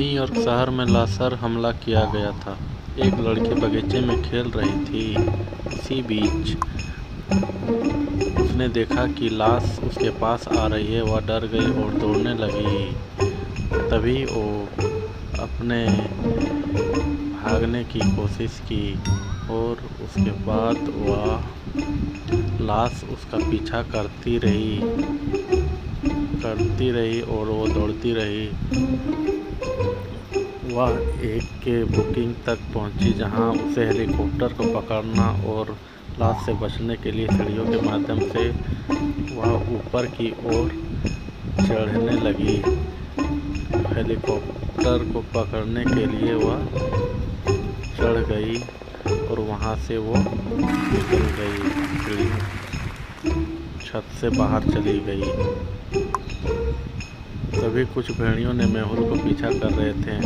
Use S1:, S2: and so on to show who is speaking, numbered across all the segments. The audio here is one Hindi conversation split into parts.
S1: वहीं और शहर में लाशर हमला किया गया था। एक लड़की बगीचे में खेल रही थी। इसी बीच उसने देखा कि लाश उसके पास आ रही है। वह डर गई और दौड़ने लगी। तभी वो अपने भागने की कोशिश की और उसके बाद वह लाश उसका पीछा करती रही और वो दौड़ती रही। वह एक के बुकिंग तक पहुंची जहां उसे हेलीकॉप्टर को पकड़ना और लाश से बचने के लिए सीढ़ियों के माध्यम से वह ऊपर की ओर चढ़ने लगी। हेलीकॉप्टर को पकड़ने के लिए वह चढ़ गई और वहां से वो निकल गई, छत से बाहर चली गई। तभी कुछ भेड़ियों ने मेहुल को पीछा कर रहे थे।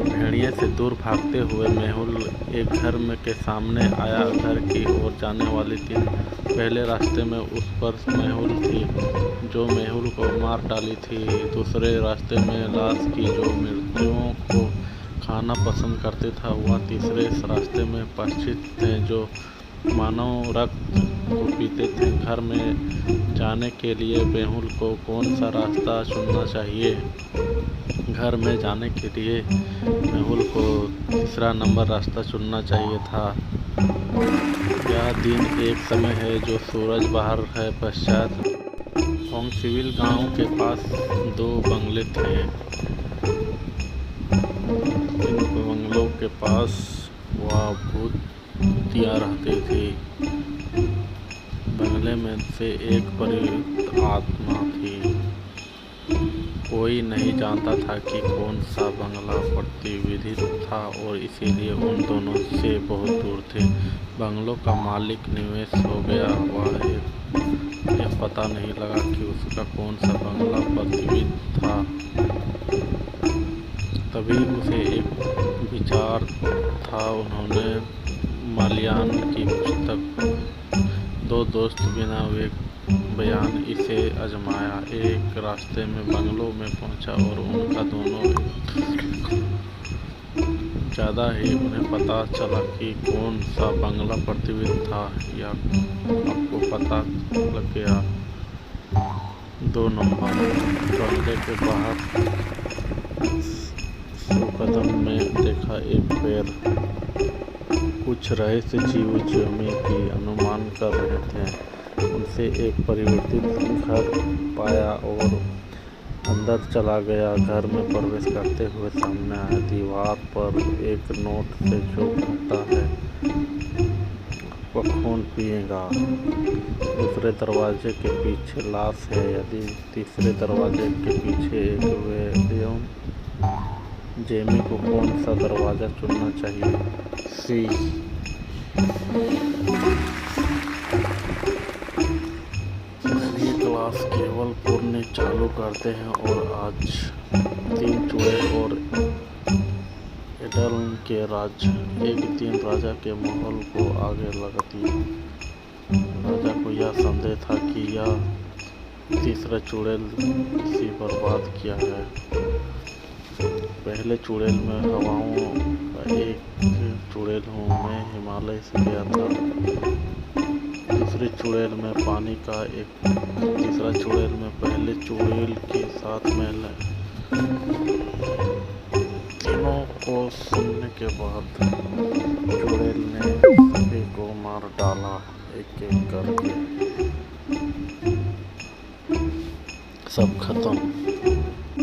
S1: भेड़िए से दूर भागते हुए मेहुल एक घर में के सामने आया। घर की ओर जाने वाली थी। पहले रास्ते में उस पर मेहुल थी जो मेहुल को मार डाली थी। दूसरे रास्ते में लाश की जो मृतकों को खाना पसंद करते था। वह तीसरे रास्ते में पक्षी थे जो मानव रक्त को पीते थे। घर में जाने के लिए मेहुल को कौन सा रास्ता चुनना चाहिए? घर में जाने के लिए मेहुल को तीसरा नंबर रास्ता चुनना चाहिए था। यह दिन एक समय है जो सूरज बाहर है। पश्चात होंगसिविल गांव के पास 2 बंगले थे। इन बंगलों के पास वह भूतिया रहती थी। बंगले में से एक परिवर्तित आत्मा थी। कोई नहीं जानता था कि कौन सा बंगला प्रतिविधित था और इसीलिए उन दोनों से बहुत दूर थे। बंगलों का मालिक निवेश हो गया। यह पता नहीं लगा कि उसका कौन सा बंगला प्रतिविधित था। तभी उसे एक विचार था। उन्होंने मलयान की पुस्तक 2 दोस्त बिना बयान इसे आजमाया। एक रास्ते में बंगलों में पहुंचा और उनका दोनों ज़्यादा ही उन्हें पता चला कि कौन सा बंगला प्रतिविधित था। या आपको पता लग गया। 2 नंबर बंगले के बाहर 100 कदम में देखा एक पैर। कुछ रहस्य जीव जमी की अनुमान कर रहे थे। उनसे एक परिवर्तित घर पाया और अंदर चला गया। घर में प्रवेश करते हुए सामने आया। दीवार पर एक नोट से जो कहता है वह खून पिएगा। दूसरे दरवाजे के पीछे लाश है। यदि तीसरे दरवाजे के पीछे एक विलियम जेमी को कौन सा दरवाज़ा चुनना चाहिए? सी। पहली क्लास केवल पुरने चालू करते हैं और आज 3 चूहे और एडलन के राज्य। एक दिन राजा के महल को आगे लगा दिया। राजा को यह संदेह था कि यह तीसरा चुड़ैल इसे बर्बाद किया है। पहले चुड़ैल में हवाओं का एक चुड़ैल हूँ। मैं हिमालय से गया था। दूसरी चुड़ैल में पानी का एक। तीसरा चुड़ैल में पहले चुड़ैल के साथ मेल है। तीनों को सुनने के बाद चुड़ैल ने सभी को मार डाला एक-एक करके। सब खत्म।